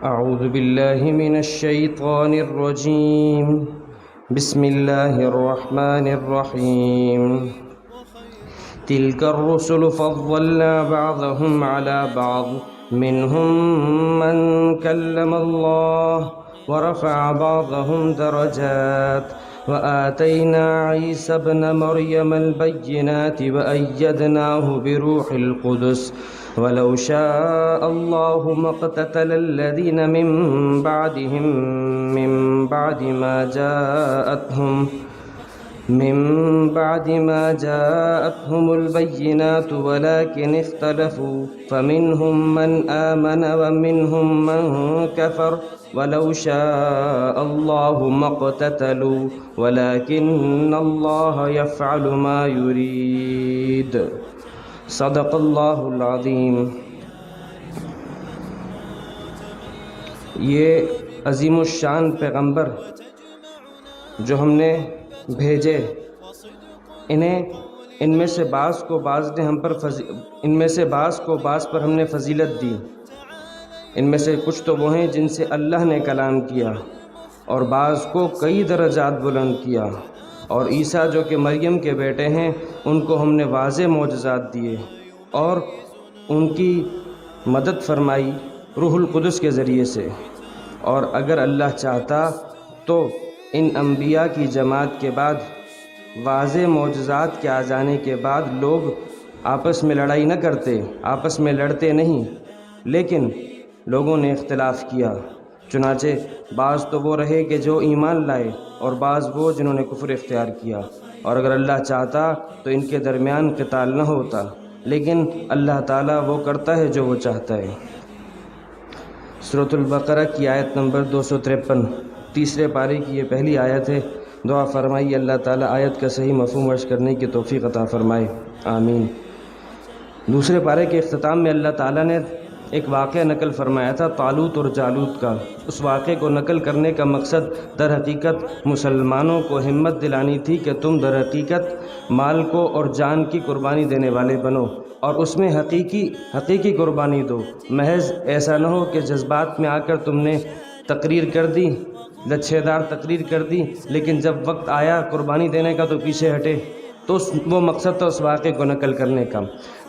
اعوذ باللہ من الشیطان الرجیم بسم اللہ الرحمن الرحیم تلک الرسل فضلنا بعضهم على بعض منهم من کلم اللہ ورفع بعضهم درجات وآتينا عيسى ابن مريم البينات وأيدناه بروح القدس ولو شاء الله ما اقتتل الذين من بعد ما جاءتهم البينات ولكن اختلفوا فمنهم من آمن ومنهم من كفر ولو شاء الله ما اقتتلوا ولكن الله يفعل ما يريد صدق اللہ العظیم۔ یہ عظیم الشان پیغمبر جو ہم نے بھیجے، ان میں سے بعض کو بعض پر ہم نے فضیلت دی۔ ان میں سے کچھ تو وہ ہیں جن سے اللہ نے کلام کیا، اور بعض کو کئی درجات بلند کیا، اور عیسیٰ جو کہ مریم کے بیٹے ہیں ان کو ہم نے واضح معجزات دیے، اور ان کی مدد فرمائی روح القدس کے ذریعے سے۔ اور اگر اللہ چاہتا تو ان انبیاء کی جماعت کے بعد، واضح معجزات کے آ جانے کے بعد، لوگ آپس میں لڑائی نہ کرتے، آپس میں لڑتے نہیں، لیکن لوگوں نے اختلاف کیا۔ چنانچہ بعض تو وہ رہے کہ جو ایمان لائے، اور بعض وہ جنہوں نے کفر اختیار کیا، اور اگر اللہ چاہتا تو ان کے درمیان قتال نہ ہوتا، لیکن اللہ تعالیٰ وہ کرتا ہے جو وہ چاہتا ہے۔ سورۃ البقرہ کی آیت نمبر 253، تیسرے پارے کی یہ پہلی آیت ہے۔ دعا فرمائیے اللہ تعالیٰ آیت کا صحیح مفہوم عرض کرنے کی توفیق عطا فرمائے، آمین۔ دوسرے پارے کے اختتام میں اللہ تعالیٰ نے ایک واقعہ نقل فرمایا تھا طالوت اور جالوت کا۔ اس واقعے کو نقل کرنے کا مقصد در حقیقت مسلمانوں کو ہمت دلانی تھی کہ تم در حقیقت مال کو اور جان کی قربانی دینے والے بنو، اور اس میں حقیقی قربانی دو۔ محض ایسا نہ ہو کہ جذبات میں آ کر تم نے تقریر کر دی، لچھے دار تقریر کر دی، لیکن جب وقت آیا قربانی دینے کا تو پیچھے ہٹے۔ تو وہ مقصد تھا اس واقعے کو نقل کرنے کا۔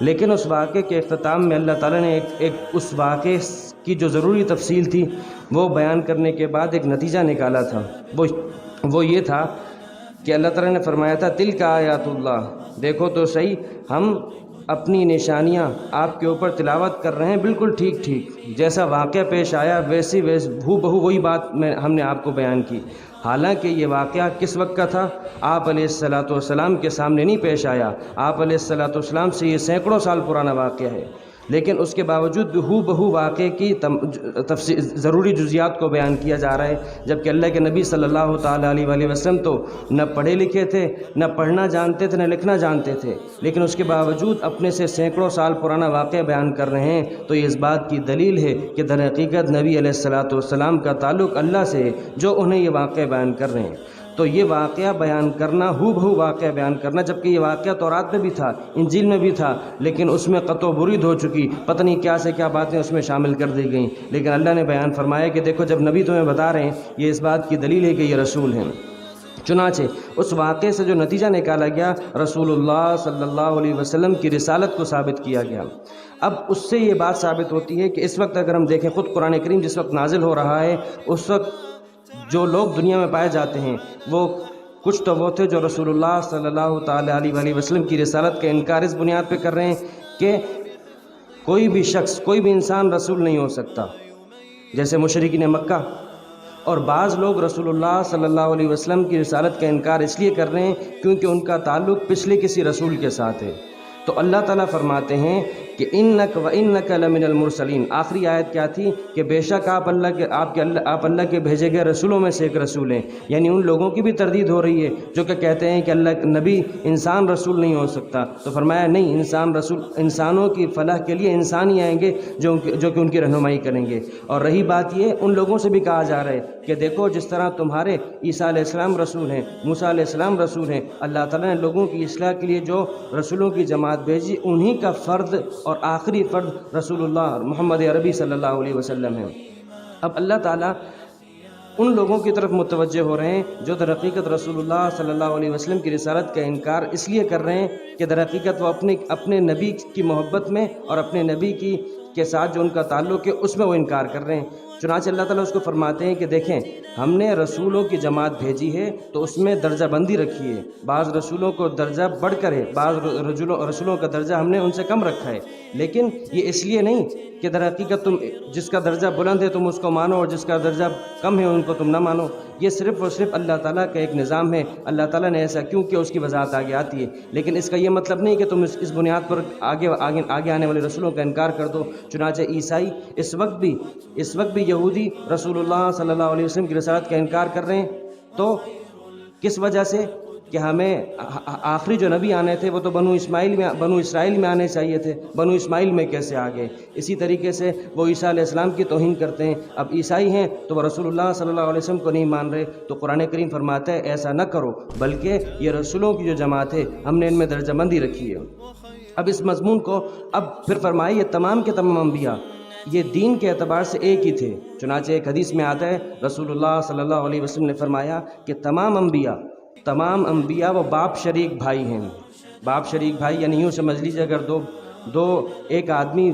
لیکن اس واقعے کے اختتام میں اللہ تعالیٰ نے ایک اس واقعے کی جو ضروری تفصیل تھی وہ بیان کرنے کے بعد ایک نتیجہ نکالا تھا۔ وہ یہ تھا کہ اللہ تعالیٰ نے فرمایا تھا تلک آیات اللہ، دیکھو تو صحیح، ہم اپنی نشانیاں آپ کے اوپر تلاوت کر رہے ہیں، بالکل ٹھیک جیسا واقعہ پیش آیا ویسی ہو بہو وہی بات ہم نے آپ کو بیان کی۔ حالانکہ یہ واقعہ کس وقت کا تھا؟ آپ علیہ الصلاۃ والسلام کے سامنے نہیں پیش آیا، آپ علیہ الصلاۃ والسلام سے یہ سینکڑوں سال پرانا واقعہ ہے، لیکن اس کے باوجود بھی ہو بہو واقعے کی ضروری جزیات کو بیان کیا جا رہا ہے، جبکہ اللہ کے نبی صلی اللہ تعالیٰ علیہ وآلہ وسلم تو نہ پڑھے لکھے تھے، نہ پڑھنا جانتے تھے، نہ لکھنا جانتے تھے، لیکن اس کے باوجود اپنے سے سینکڑوں سال پرانا واقعہ بیان کر رہے ہیں۔ تو یہ اس بات کی دلیل ہے کہ در حقیقت نبی علیہ الصلاۃ والسلام کا تعلق اللہ سے ہے جو انہیں یہ واقعہ بیان کر رہے ہیں۔ تو یہ واقعہ بیان کرنا، ہو بہو واقعہ بیان کرنا، جبکہ یہ واقعہ تورات میں بھی تھا، انجیل میں بھی تھا، لیکن اس میں قطع و برید ہو چکی، پتہ نہیں کیا سے کیا باتیں اس میں شامل کر دی گئیں، لیکن اللہ نے بیان فرمایا کہ دیکھو جب نبی تمہیں بتا رہے ہیں یہ اس بات کی دلیل ہے کہ یہ رسول ہیں۔ چنانچہ اس واقعے سے جو نتیجہ نکالا گیا، رسول اللہ صلی اللہ علیہ وسلم کی رسالت کو ثابت کیا گیا۔ اب اس سے یہ بات ثابت ہوتی ہے کہ اس وقت اگر ہم دیکھیں خود قرآن کریم جس وقت نازل ہو رہا ہے، اس وقت جو لوگ دنیا میں پائے جاتے ہیں وہ کچھ تو وہ تھے جو رسول اللہ صلی اللہ تعالیٰ علیہ وآلہ وسلم کی رسالت کا انکار اس بنیاد پہ کر رہے ہیں کہ کوئی بھی شخص، کوئی بھی انسان رسول نہیں ہو سکتا، جیسے مشرکین مکہ۔ اور بعض لوگ رسول اللہ صلی اللہ علیہ وسلم کی رسالت کا انکار اس لیے کر رہے ہیں کیونکہ ان کا تعلق پچھلے کسی رسول کے ساتھ ہے۔ تو اللہ تعالیٰ فرماتے ہیں کہ انک و انک لمن المرسلین، آخری آیت کیا تھی کہ بے شک آپ اللہ کے بھیجے گئے رسولوں میں سے ایک رسول ہیں، یعنی ان لوگوں کی بھی تردید ہو رہی ہے جو کہ کہتے ہیں کہ اللہ نبی انسان رسول نہیں ہو سکتا۔ تو فرمایا نہیں، انسان رسول، انسانوں کی فلاح کے لیے انسان ہی آئیں گے جو کہ ان کی رہنمائی کریں گے۔ اور رہی بات یہ، ان لوگوں سے بھی کہا جا رہا ہے کہ دیکھو جس طرح تمہارے عیسیٰ علیہ السلام رسول ہیں، موسیٰ علیہ السلام رسول ہیں، اللہ تعالیٰ نے لوگوں کی اصلاح کے لیے جو رسولوں کی جماعت بھیجی انہی کا فرد اور آخری فرد رسول اللہ محمد عربی صلی اللہ علیہ وسلم ہے۔ اب اللہ تعالیٰ ان لوگوں کی طرف متوجہ ہو رہے ہیں جو در حقیقت رسول اللہ صلی اللہ علیہ وسلم کی رسالت کا انکار اس لیے کر رہے ہیں کہ در حقیقت وہ اپنے نبی کی محبت میں اور اپنے نبی کے ساتھ جو ان کا تعلق ہے اس میں وہ انکار کر رہے ہیں۔ چنانچہ اللہ تعالیٰ اس کو فرماتے ہیں کہ دیکھیں ہم نے رسولوں کی جماعت بھیجی ہے تو اس میں درجہ بندی رکھی ہے، بعض رسولوں کو درجہ بڑھ کر ہے، بعض رسولوں کا درجہ ہم نے ان سے کم رکھا ہے، لیکن یہ اس لیے نہیں کہ در حقیقت تم جس کا درجہ بلند ہے تم اس کو مانو اور جس کا درجہ کم ہے ان کو تم نہ مانو۔ یہ صرف اور صرف اللہ تعالیٰ کا ایک نظام ہے، اللہ تعالیٰ نے ایسا کیوں کیا اس کی وضاحت آگے آتی ہے، لیکن اس کا یہ مطلب نہیں کہ تم اس بنیاد پر آگے آنے والے رسولوں کا انکار کر دو۔ چنانچہ عیسائی اس وقت بھی یہودی رسول اللہ صلی اللہ علیہ وسلم کی رسالت کا انکار کر رہے ہیں، تو کس وجہ سے؟ کہ ہمیں آخری جو نبی آنے تھے وہ تو بنو اسرائیل میں آنے چاہیے تھے، بنو اسماعیل میں کیسے آ گئے؟ اسی طریقے سے وہ عیسیٰ علیہ السلام کی توہین کرتے ہیں۔ اب عیسائی ہیں تو وہ رسول اللہ صلی اللہ علیہ وسلم کو نہیں مان رہے، تو قرآن کریم فرماتا ہے ایسا نہ کرو، بلکہ یہ رسولوں کی جو جماعت ہے ہم نے ان میں درجہ بندی رکھی ہے۔ اب اس مضمون کو اب پھر فرمائے یہ تمام کے تمام انبیاء یہ دین کے اعتبار سے ایک ہی تھے۔ چنانچہ ایک حدیث میں آتا ہے رسول اللہ صلی اللہ علیہ وسلم نے فرمایا کہ تمام انبیاء وہ باپ شریک بھائی ہیں۔ باپ شریک بھائی یعنی یوں سمجھ لیجیے اگر ایک آدمی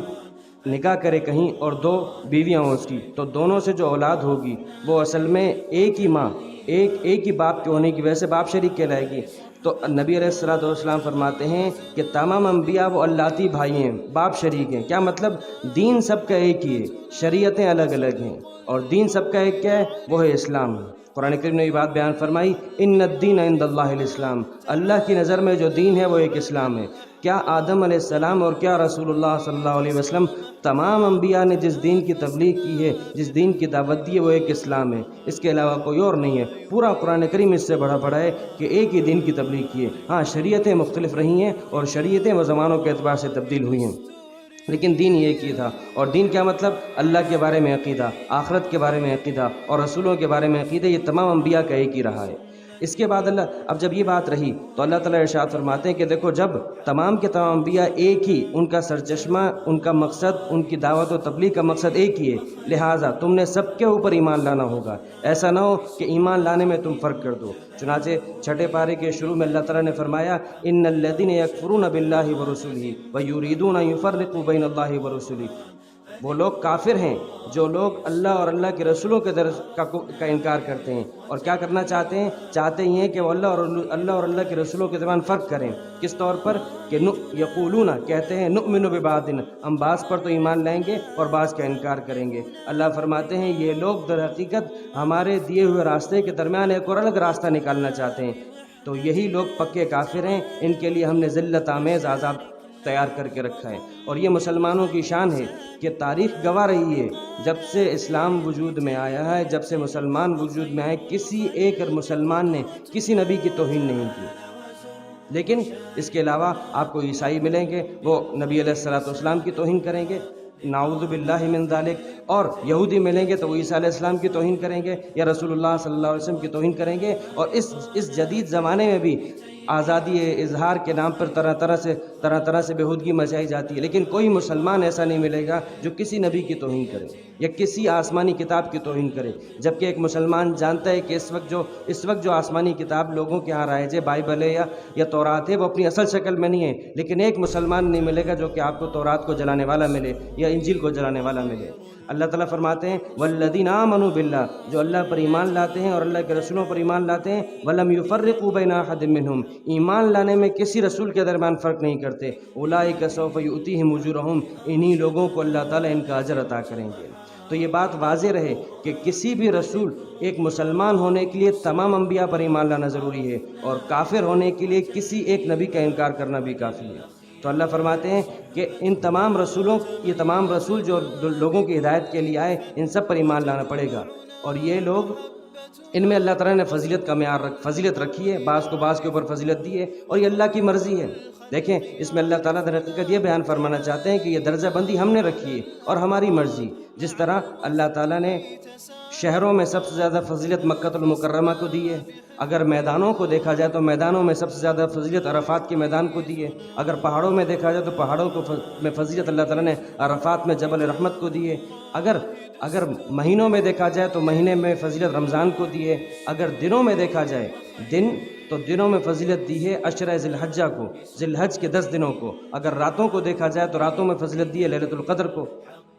نکاح کرے کہیں اور 2 بیویاں ہوں اس کی، تو دونوں سے جو اولاد ہوگی وہ اصل میں ایک ہی ماں ایک ہی باپ کے ہونے کی وجہ سے باپ شریک کہلائے گی۔ تو نبی علیہ الصلوۃ والسلام فرماتے ہیں کہ تمام انبیاء وہ اللتی بھائی ہیں، باپ شریک ہیں۔ کیا مطلب؟ دین سب کا ایک ہی ہے، شریعتیں الگ الگ ہیں، اور دین سب کا ایک کیا ہے؟ وہ ہے اسلام۔ قرآن کریم نے یہ بات بیان فرمائی ان الدین عند اللہ الاسلام، اللہ کی نظر میں جو دین ہے وہ ایک اسلام ہے۔ کیا آدم علیہ السلام اور کیا رسول اللہ صلی اللہ علیہ وسلم تمام انبیاء نے جس دین کی تبلیغ کی ہے، جس دین کی دعوت دی ہے وہ ایک اسلام ہے، اس کے علاوہ کوئی اور نہیں ہے۔ پورا قرآن کریم اس سے بڑا ہے کہ ایک ہی دین کی تبلیغ کی ہے۔ ہاں شریعتیں مختلف رہی ہیں اور شریعتیں وہ زمانوں کے اعتبار سے تبدیل ہوئی ہیں، لیکن دین یہ ایک ہی تھا۔ اور دین کیا مطلب؟ اللہ کے بارے میں عقیدہ، آخرت کے بارے میں عقیدہ اور رسولوں کے بارے میں عقیدہ، یہ تمام انبیاء کا ایک ہی رہا ہے۔ اس کے بعد اب جب یہ بات رہی تو اللہ تعالیٰ ارشاد فرماتے ہیں کہ دیکھو جب تمام کے تمام انبیاء ایک ہی، ان کا سرچشمہ، ان کا مقصد، ان کی دعوت و تبلیغ کا مقصد ایک ہی ہے، لہٰذا تم نے سب کے اوپر ایمان لانا ہوگا۔ ایسا نہ ہو کہ ایمان لانے میں تم فرق کر دو۔ چنانچہ 6 پارے کے شروع میں اللہ تعالیٰ نے فرمایا ان الذین یکفرون باللہ ورسلہ ویریدون ان یفرقوا بین اللہ ورسلہ، وہ لوگ کافر ہیں جو لوگ اللہ اور اللہ کے رسولوں کے کا انکار کرتے ہیں اور کیا کرنا چاہتے ہیں یہ کہ وہ اللہ اور اللہ کے رسولوں کے درمیان فرق کریں۔ کس طور پر؟ کہ یقولون، کہتے ہیں نؤمن ببعض، ہم بعض پر تو ایمان لائیں گے اور بعض کا انکار کریں گے۔ اللہ فرماتے ہیں یہ لوگ در حقیقت ہمارے دیے ہوئے راستے کے درمیان ایک اور الگ راستہ نکالنا چاہتے ہیں، تو یہی لوگ پکے کافر ہیں، ان کے لیے ہم نے ذلت آمیز عذاب تیار کر کے رکھا ہے۔ اور یہ مسلمانوں کی شان ہے کہ تاریخ گواہ رہی ہے جب سے اسلام وجود میں آیا ہے، جب سے مسلمان وجود میں آئے، کسی ایک مسلمان نے کسی نبی کی توہین نہیں کی۔ لیکن اس کے علاوہ آپ کو عیسائی ملیں گے، وہ نبی علیہ الصلوۃ والسلام کی توہین کریں گے، نعوذ باللہ من ذالک، اور یہودی ملیں گے تو وہ عیسیٰ علیہ السلام کی توہین کریں گے یا رسول اللہ صلی اللہ علیہ وسلم کی توہین کریں گے۔ اور اس جدید زمانے میں بھی آزادی اظہار کے نام پر طرح طرح سے بےہودگی مچائی جاتی ہے، لیکن کوئی مسلمان ایسا نہیں ملے گا جو کسی نبی کی توہین کرے یا کسی آسمانی کتاب کی توہین کرے، جبکہ ایک مسلمان جانتا ہے کہ اس وقت جو آسمانی کتاب لوگوں کے ہاں رائج ہے، بائبل ہے یا تورات ہے، وہ اپنی اصل شکل میں نہیں ہے، لیکن ایک مسلمان نہیں ملے گا جو کہ آپ کو تورات کو جلانے والا ملے یا انجیل کو جلانے والا ملے۔ اللہ تعالیٰ فرماتے ہیں والذین آمنوا باللہ، جو اللہ پر ایمان لاتے ہیں اور اللہ کے رسولوں پر ایمان لاتے ہیں، ولم یفرقوا بین احد منہم، ایمان لانے میں کسی رسول کے درمیان فرق نہیں کرتے، اولئک سوف یؤتیہم اجورہم، انہی لوگوں کو اللہ تعالیٰ ان کا اجر عطا کریں گے۔ تو یہ بات واضح رہے کہ کسی بھی رسول، ایک مسلمان ہونے کے لیے تمام انبیاء پر ایمان لانا ضروری ہے، اور کافر ہونے کے لیے کسی ایک نبی کا انکار کرنا بھی کافی ہے۔ تو اللہ فرماتے ہیں کہ ان تمام رسول جو لوگوں کی ہدایت کے لیے آئے، ان سب پر ایمان لانا پڑے گا۔ اور یہ لوگ، ان میں اللہ تعالیٰ نے فضیلت کا فضیلت رکھی ہے، بعض کو بعض کے اوپر فضیلت دی ہے، اور یہ اللہ کی مرضی ہے۔ دیکھیں اس میں اللہ تعالیٰ در حقیقت یہ بیان فرمانا چاہتے ہیں کہ یہ درجہ بندی ہم نے رکھی ہے اور ہماری مرضی، جس طرح اللہ تعالیٰ نے شہروں میں سب سے زیادہ فضیلت مکہ المکرمہ کو دی ہے، اگر میدانوں کو دیکھا جائے تو میدانوں میں سب سے زیادہ فضیلت عرفات کے میدان کو دی ہے، اگر پہاڑوں میں دیکھا جائے تو پہاڑوں کو میں فضیلت اللہ تعالیٰ نے عرفات میں جبل رحمت کو دی ہے، اگر مہینوں میں دیکھا جائے تو مہینے میں فضیلت رمضان کو دی ہے، اگر دنوں میں دیکھا جائے دنوں میں فضیلت دی ہے عشرہ ذی الحجہ کو، ذی الحج کے 10 دنوں کو، اگر راتوں کو دیکھا جائے تو راتوں میں فضیلت دی ہے لیلۃ القدر کو۔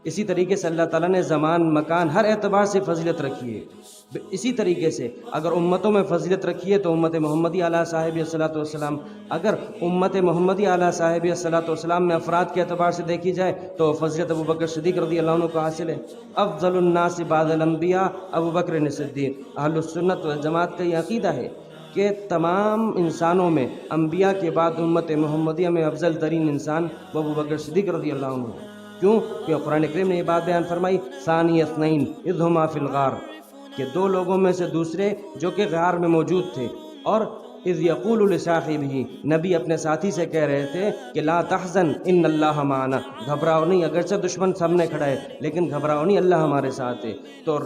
اسی طریقے سے اللہ تعالیٰ نے زمان مکان ہر اعتبار سے فضیلت رکھی ہے۔ اسی طریقے سے اگر امتوں میں فضیلت رکھی ہے تو امت محمدی علیہ صاحب الصلاۃ والسلام، اگر امت محمدی علیہ صاحب الصلاۃ والسلام میں افراد کے اعتبار سے دیکھی جائے تو فضیلت ابو بکر صدیق رضی اللہ عنہ کو حاصل ہے۔ افضل الناس بعد الانبیاء ابو بکر صدیق۔ اہل السنت والجماعت کا یہ عقیدہ ہے کہ تمام انسانوں میں انبیاء کے بعد امت محمدیہ میں افضل ترین انسان وہ ابو بکر صدیق رضی اللہ عنہ ہے۔ کیوں کہ قرآن کریم نے یہ بات بیان فرمائی، ثانی اثنین اذ ہما فی الغار، کہ 2 لوگوں میں سے دوسرے جو کہ غار میں موجود تھے، اور اذ یقول لصاحبہ، نبی اپنے ساتھی سے کہہ رہے تھے کہ لا تحزن ان اللہ معنا، گھبراؤ نہیں، اگرچہ دشمن سامنے کھڑا ہے لیکن گھبراؤ نہیں، اللہ ہمارے ساتھ ہے۔ تو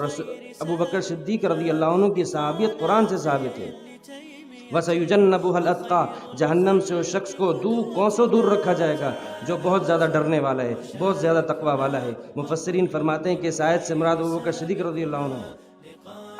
ابو بکر صدیق رضی اللہ عنہ کی صحابیت قرآن سے ثابت ہے۔ وَسَيُجَنَّبُهَا الْأَتْقَى، جہنم سے اس شخص کو کوسوں دور رکھا جائے گا جو بہت زیادہ ڈرنے والا ہے، بہت زیادہ تقوی والا ہے۔ مفسرین فرماتے ہیں کہ اس آیت سے مراد ابو بکر صدیق رضی اللہ عنہ ہے۔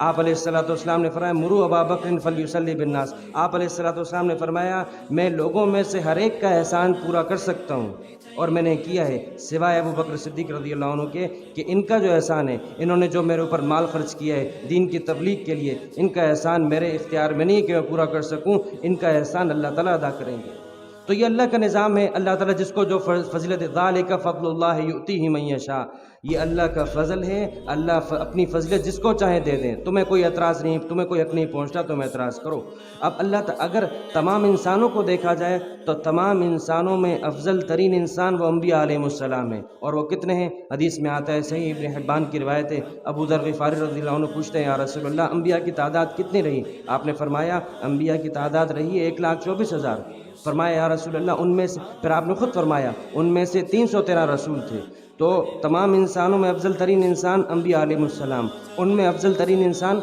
آپ علیہ السلام نے فرمایا مروا ابا بکر فلیصلی بالناس، آپ علیہ السلام نے فرمایا میں لوگوں میں سے ہر ایک کا احسان پورا کر سکتا ہوں اور میں نے کیا ہے، سوائے ابو بکر صدیق رضی اللہ عنہ کے، کہ ان کا جو احسان ہے، انہوں نے جو میرے اوپر مال خرچ کیا ہے دین کی تبلیغ کے لیے، ان کا احسان میرے اختیار میں نہیں کہ میں پورا کر سکوں، ان کا احسان اللہ تعالیٰ ادا کریں گے۔ تو یہ اللہ کا نظام ہے، اللہ تعالیٰ جس کو جو فضیلت، ذالک فضل اللہ یؤتیہ من یشاء، یہ اللہ کا فضل ہے، اللہ اپنی فضیلت جس کو چاہے دے دیں۔ تمہیں کوئی اعتراض نہیں، تمہیں کوئی حق نہیں پہنچتا، تم اعتراض کرو۔ اب اگر تمام انسانوں کو دیکھا جائے تو تمام انسانوں میں افضل ترین انسان وہ انبیاء علیہ السلام ہیں، اور وہ کتنے ہیں؟ حدیث میں آتا ہے، صحیح ابن حبان کی روایت ہے، ابو ذر غفاری رضی اللہ عنہ پوچھتے ہیں یا رسول اللہ انبیاء کی تعداد کتنی رہی؟ آپ نے فرمایا انبیاء کی تعداد رہی ہے 1,24,000۔ فرمایا یا رسول اللہ ان میں سے، پھر آپ نے خود فرمایا ان میں سے 313 رسول تھے۔ تو تمام انسانوں میں افضل ترین انسان انبیاء علیہ السلام، ان میں افضل ترین انسان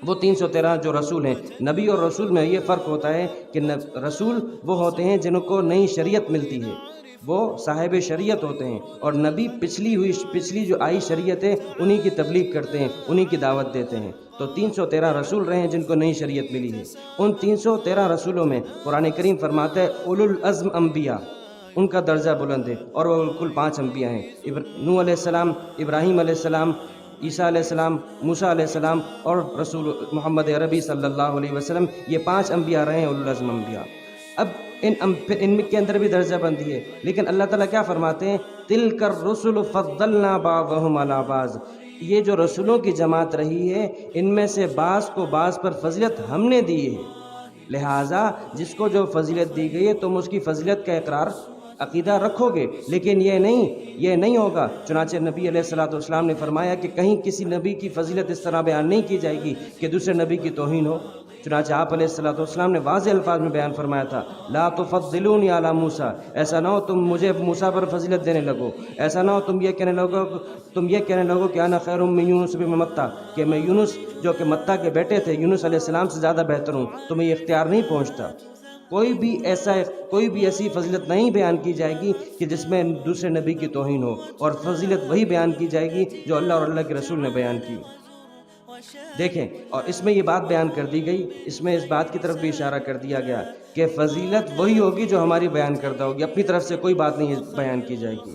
وہ 313 جو رسول ہیں۔ نبی اور رسول میں یہ فرق ہوتا ہے کہ رسول وہ ہوتے ہیں جن کو نئی شریعت ملتی ہے، وہ صاحب شریعت ہوتے ہیں، اور نبی پچھلی جو آئی شریعت ہے انہی کی تبلیغ کرتے ہیں، انہی کی دعوت دیتے ہیں۔ تو 313 رسول رہے ہیں جن کو نئی شریعت ملی ہے۔ ان 313 رسولوں میں قرآن کریم فرماتا ہے اولو العزم انبیاء، ان کا درجہ بلند ہے، اور وہ کل 5 انبیاء ہیں، نوح علیہ السلام، ابراہیم علیہ السلام، عیسیٰ علیہ السلام، موسیٰ علیہ السلام، اور رسول محمد عربی صلی اللہ علیہ وسلم، یہ 5 انبیاء رہے ہیں اولو العزم انبیاء۔ اب ان کے اندر بھی درجہ بندی ہے، لیکن اللہ تعالیٰ کیا فرماتے ہیں؟ تِلْكَ الرُّسُلُ فَضَّلْنَا بَعْضَهُمْ عَلَىٰ بَعْضٍ، یہ جو رسولوں کی جماعت رہی ہے ان میں سے بعض کو بعض پر فضیلت ہم نے دی ہے، لہٰذا جس کو جو فضیلت دی گئی ہے تم اس کی فضیلت کا اقرار عقیدہ رکھو گے، لیکن یہ نہیں ہوگا۔ چنانچہ نبی علیہ السلام نے فرمایا کہ کہیں کسی نبی کی فضیلت اس طرح بیان نہیں کی جائے گی کہ دوسرے نبی کی توہین ہو۔ چنانچہ آپ علیہ السلام نے واضح الفاظ میں بیان فرمایا تھا لا تفضلونی علی موسیٰ، ایسا نہ ہو تم مجھے موسیٰ پر فضیلت دینے لگو، ایسا نہ ہو تم یہ کہنے لگو کہ انا خیر من یونس بن متیٰ، کہ میں یونس جو کہ متیٰ کے بیٹے تھے یونس علیہ السلام سے زیادہ بہتر ہوں، تمہیں یہ اختیار نہیں پہنچتا۔ کوئی بھی ایسی فضیلت نہیں بیان کی جائے گی کہ جس میں دوسرے نبی کی توہین ہو، اور فضیلت وہی بیان کی جائے گی جو اللہ اور اللہ کے رسول نے بیان کی۔ دیکھیں، اور اس میں یہ بات بیان کر دی گئی، اس میں اس بات کی طرف بھی اشارہ کر دیا گیا کہ فضیلت وہی ہوگی جو ہماری بیان کردہ ہوگی، اپنی طرف سے کوئی بات نہیں بیان کی جائے گی۔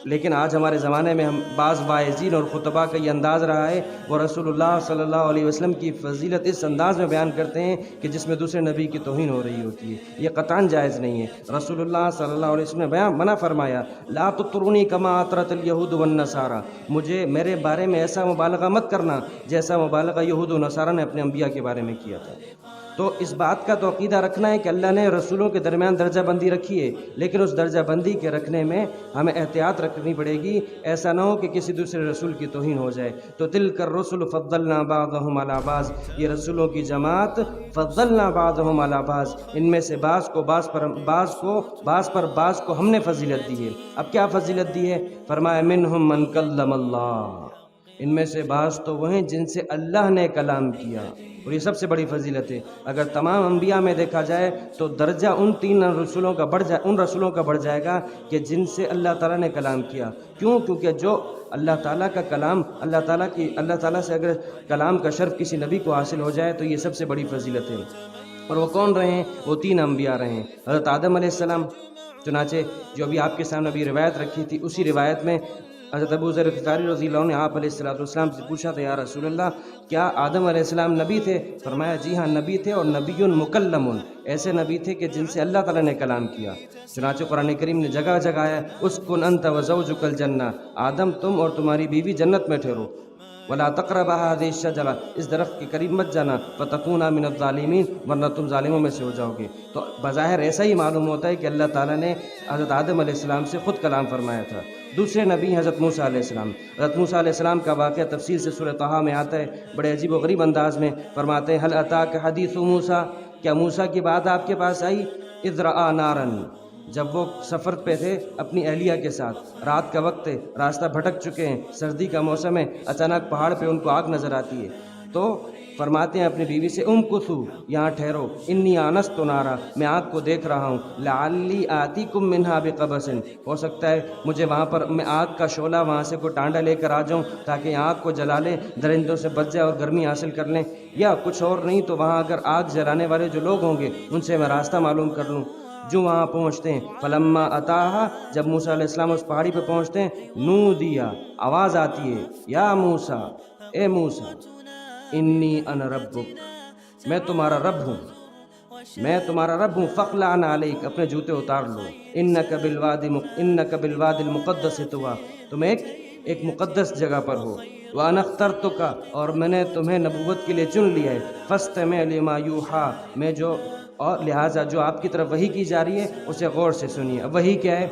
لیکن آج ہمارے زمانے میں ہم بعض واعظین اور خطباء کا یہ انداز رہا ہے، وہ رسول اللہ صلی اللہ علیہ وسلم کی فضیلت اس انداز میں بیان کرتے ہیں کہ جس میں دوسرے نبی کی توہین ہو رہی ہوتی ہے۔ یہ قطعاً جائز نہیں ہے۔ رسول اللہ صلی اللہ علیہ وسلم نے منع فرمایا لا تطرونی کما اطرت الیہود والنصارى، مجھے میرے بارے میں ایسا مبالغہ مت کرنا جیسا مبالغہ یہود و نصارہ نے اپنے انبیاء کے بارے میں کیا تھا۔ تو اس بات کا تو عقیدہ رکھنا ہے کہ اللہ نے رسولوں کے درمیان درجہ بندی رکھی ہے، لیکن اس درجہ بندی کے رکھنے میں ہمیں احتیاط رکھنی پڑے گی، ایسا نہ ہو کہ کسی دوسرے رسول کی توہین ہو جائے۔ تو تلک الرسل فضلنا بعضهم علی بعض، یہ رسولوں کی جماعت فضلنا بعضهم علی بعض، ان میں سے بعض پر بعض کو ہم نے فضیلت دی ہے۔ اب کیا فضیلت دی ہے؟ فرمایا منہم من کلم اللہ، ان میں سے بعض تو وہ ہیں جن سے اللہ نے کلام کیا، اور یہ سب سے بڑی فضیلت ہے۔ اگر تمام انبیاء میں دیکھا جائے تو درجہ ان تین رسولوں کا بڑھ جائے گا کہ جن سے اللہ تعالیٰ نے کلام کیا۔ کیوں؟ کیونکہ جو اللہ تعالیٰ کا کلام، اللہ تعالیٰ سے اگر کلام کا شرف کسی نبی کو حاصل ہو جائے تو یہ سب سے بڑی فضیلت ہے۔ اور وہ کون رہے ہیں؟ وہ تین انبیاء رہے ہیں۔ حضرت آدم علیہ السلام، چنانچہ جو ابھی آپ کے سامنے ابھی روایت رکھی تھی، اسی روایت میں حضرت ابو ذر غفاری رضی اللہ عنہ نے آپ علیہ السلام سے پوچھا تھا، یا رسول اللہ کیا آدم علیہ السلام نبی تھے؟ فرمایا جی ہاں نبی تھے، اور نبی مکلم، ایسے نبی تھے کہ جن سے اللہ تعالیٰ نے کلام کیا۔ چنانچہ قرآن کریم نے جگہ جگہ آیا اسکن انت وزوجک الجنہ، آدم تم اور تمہاری بیوی جنت میں ٹھہرو، ولا تقربا هذه الشجرہ، اس درخت کے قریب مت جانا، فتکونا من الظالمین، ورنہ تم ظالموں میں سے ہو جاؤ گے۔ تو بظاہر ایسا ہی معلوم ہوتا ہے کہ اللہ تعالیٰ نے حضرت آدم علیہ السلام سے خود کلام فرمایا تھا۔ دوسرے نبی حضرت موسیٰ علیہ السلام۔ حضرت موسیٰ علیہ السلام کا واقعہ تفصیل سے سورہ طٰہٰ میں آتا ہے، بڑے عجیب و غریب انداز میں فرماتے ہیں، هل اتاک حدیث موسیٰ، کیا موسیٰ کی بات آپ کے پاس آئی؟ اذ رأى نارا، جب وہ سفر پہ تھے اپنی اہلیہ کے ساتھ، رات کا وقت ہے، راستہ بھٹک چکے ہیں، سردی کا موسم ہے، اچانک پہاڑ پہ ان کو آگ نظر آتی ہے، تو فرماتے ہیں اپنی بیوی سے امکثو، یہاں ٹھہرو، انی آنست نارا، میں آگ کو دیکھ رہا ہوں، لعلی آتیکم منہا بقبس، ہو سکتا ہے مجھے وہاں پر میں آگ کا شعلہ وہاں سے کوئی ٹانڈا لے کر آ جاؤں تاکہ آگ کو جلا لیں، درندوں سے بچ جائے اور گرمی حاصل کر لیں، یا کچھ اور نہیں تو وہاں اگر آگ جلانے والے جو لوگ ہوں گے ان سے میں راستہ معلوم کر لوں۔ جو وہاں پہنچتے ہیں، فلما اتاہا، جب موسیٰ علیہ السلام اس پہاڑی پہ پہنچتے ہیں، نودیا، آواز آتی ہے، یا موسیٰ، اے موسیٰ، انی انا ربک، میں تمہارا رب ہوں، فاخلع علیک، اپنے جوتے اتار لو، انک بالوادی المقدس طویٰ، تم ایک مقدس جگہ پر ہو، وانا اخترتک، اور میں نے تمہیں نبوت کے لیے چن لیا ہے، فاستمع لما یوحیٰ، اور لہٰذا جو آپ کی طرف وحی کی جا رہی ہے اسے غور سے سنیے۔ اب وحی کیا ہے؟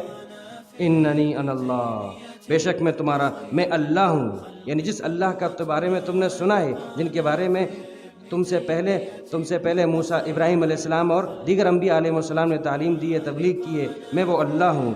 اننی انا اللہ، بے شک میں اللہ ہوں، یعنی جس اللہ کا بارے میں تم نے سنا ہے، جن کے بارے میں تم سے پہلے موسیٰ، ابراہیم علیہ السلام اور دیگر انبیاء علیہ السلام نے تعلیم دی ہے، تبلیغ کی ہے، میں وہ اللہ ہوں۔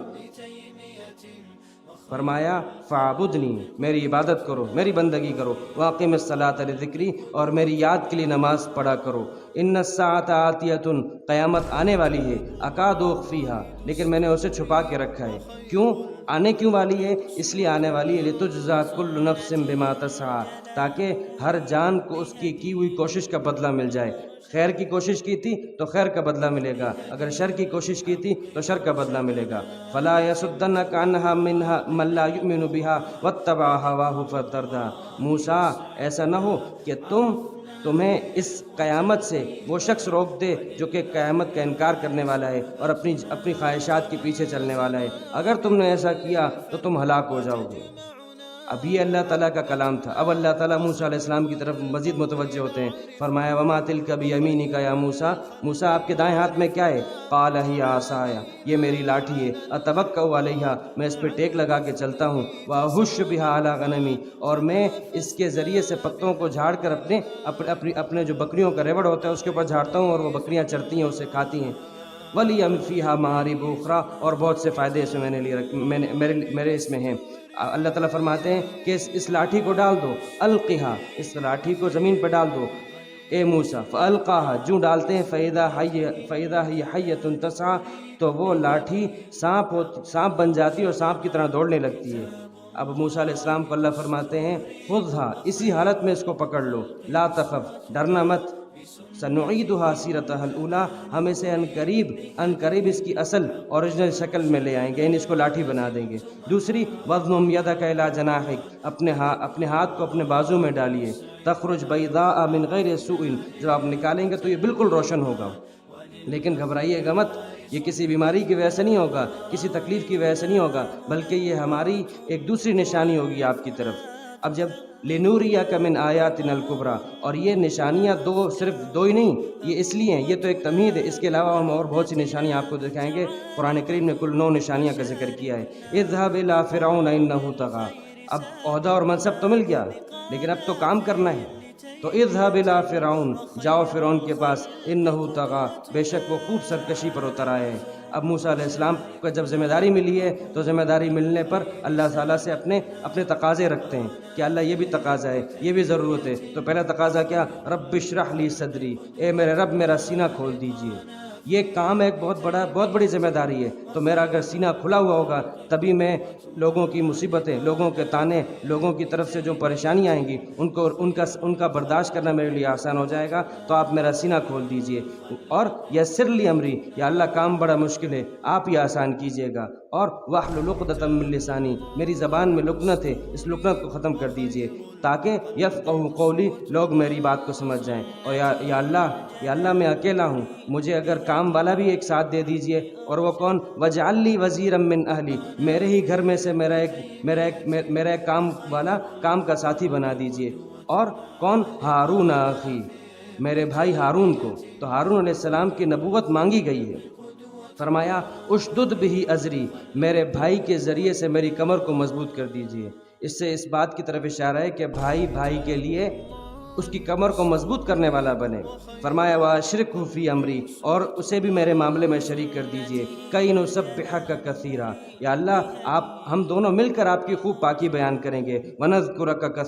فرمایا فاعبدنی، میری عبادت کرو، میری بندگی کرو، واقم الصلاۃ لذکری، اور میری یاد کے لیے نماز پڑھا کرو، ان الساعۃ آتیۃ، قیامت آنے والی ہے، اکاد اخفیہا، لیکن میں نے اسے چھپا کے رکھا ہے۔ کیوں آنے کیوں والی ہے؟ اس لیے آنے والی ہے لتجزا کل نفس بما تسعی، تاکہ ہر جان کو اس کی ہوئی کوشش کا بدلہ مل جائے۔ خیر کی کوشش کی تھی تو خیر کا بدلہ ملے گا، اگر شر کی کوشش کی تھی تو شر کا بدلہ ملے گا۔ فلا یصدنک عنہا من لا یؤمن بہا واتبع ہواہ فتردی، موسیٰ ایسا نہ ہو کہ تمہیں اس قیامت سے وہ شخص روک دے جو کہ قیامت کا انکار کرنے والا ہے اور اپنی خواہشات کے پیچھے چلنے والا ہے، اگر تم نے ایسا کیا تو تم ہلاک ہو جاؤ گے۔ اب یہ اللہ تعالیٰ کا کلام تھا۔ اب اللہ تعالیٰ موسیٰ علیہ السلام کی طرف مزید متوجہ ہوتے ہیں، فرمایا وما تلک بیمینک یا موسیٰ، موسیٰ آپ کے دائیں ہاتھ میں کیا ہے؟ قال ہی عصای، یہ میری لاٹھی ہے، اتوکأ علیہا، میں اس پہ ٹیک لگا کے چلتا ہوں، واہش بہا علی غنمی، اور میں اس کے ذریعے سے پتوں کو جھاڑ کر اپنے جو بکریوں کا ریوڑ ہوتا ہے اس کے اوپر جھاڑتا ہوں، اور وہ بکریاں چرتی ہیں، اسے کھاتی ہیں۔ ولی فیہا معارب اخری، اور بہت سے فائدے اس میں میرے اس میں ہیں۔ اللہ تعالیٰ فرماتے ہیں کہ اس لاٹھی کو ڈال دو، القہا، اس لاٹھی کو زمین پہ ڈال دو اے موسیٰ، فالقاہا، جو ڈالتے ہیں فاذا ہی حیۃ تسعی، تو وہ لاٹھی سانپ بن جاتی ہے اور سانپ کی طرح دوڑنے لگتی ہے۔ اب موسیٰ علیہ السلام کو اللہ فرماتے ہیں خذھا، اسی حالت میں اس کو پکڑ لو، لا تخف، ڈرنا مت، سنعیدها سیرتها الاولی، ہم اسے ان قریب اس کی اصل اوریجنل شکل میں لے آئیں گے، یعنی اس کو لاٹھی بنا دیں گے۔ دوسری وضم یدک الی جناحک، اپنے ہاتھ کو اپنے بازو میں ڈالیے، تخرج بیضاء من غیر سوء، جب آپ نکالیں گے تو یہ بالکل روشن ہوگا، لیکن گھبرائیے گا مت، یہ کسی بیماری کی وجہ سے نہیں ہوگا، کسی تکلیف کی وجہ سے نہیں ہوگا، بلکہ یہ ہماری ایک دوسری نشانی ہوگی آپ کی طرف۔ اب جب لنوریک من آیاتنا الکبریٰ، اور یہ نشانیاں صرف دو ہی نہیں، یہ اس لیے ہیں، یہ تو ایک تمہید ہے، اس کے علاوہ ہم اور بہت سی نشانیاں آپ کو دکھائیں گے۔ قرآن کریم نے کل 9 نشانیاں کا ذکر کیا ہے۔ اذهب الی فرعون انہ طغی، اب عہدہ اور منصب تو مل گیا لیکن اب تو کام کرنا ہے، تو اذهب الی فرعون، جاؤ فرعون کے پاس، انہ طغی، بے شک وہ خوب سرکشی پر اتر آئے ہیں۔ اب موسیٰ علیہ السلام کو جب ذمہ داری ملی ہے تو ذمہ داری ملنے پر اللہ تعالیٰ سے اپنے تقاضے رکھتے ہیں کہ اللہ یہ بھی تقاضا ہے، یہ بھی ضرورت ہے. تو پہلا تقاضا کیا؟ رب اشرح لی صدری، اے میرے رب میرا سینہ کھول دیجئے. یہ کام ایک بہت بڑی ذمہ داری ہے. تو میرا اگر سینہ کھلا ہوا ہوگا تبھی میں لوگوں کی مصیبتیں، لوگوں کے تانے، لوگوں کی طرف سے جو پریشانیاں آئیں گی ان کا برداشت کرنا میرے لیے آسان ہو جائے گا. تو آپ میرا سینہ کھول دیجئے. اور یسر لی امری، یا اللہ کام بڑا مشکل ہے، آپ ہی آسان کیجئے گا. اور واحلل عقدۃ من لسانی، میری زبان میں لکنت ہے، اس لکنت کو ختم کر دیجئے تاکہ یفقہوا قولی، لوگ میری بات کو سمجھ جائیں. اور یا اللہ میں اکیلا ہوں، مجھے اگر کام والا بھی ایک ساتھ دے دیجئے. اور وہ کون؟ وجعل لی وزیرا من اہلی، میرے ہی گھر میں سے میرا ایک کام والا، کام کا ساتھی بنا دیجئے. اور کون؟ ہارون اخی، میرے بھائی ہارون کو. تو ہارون علیہ السلام کی نبوت مانگی گئی ہے. فرمایا اشدد بہ ازری، میرے بھائی کے ذریعے سے میری کمر کو مضبوط کر دیجئے. اس سے اس بات کی طرف اشارہ ہے کہ بھائی کے لیے اس کی کمر کو مضبوط کرنے والا بنے. فرمایا واشرکہ فی امری، اور اسے بھی میرے معاملے میں شریک کر دیجئے. کئی نسبحک کثیرا، یا اللہ ہم دونوں مل کر آپ کی خوب پاکی بیان کریں گے. ونذکرک کثیرا،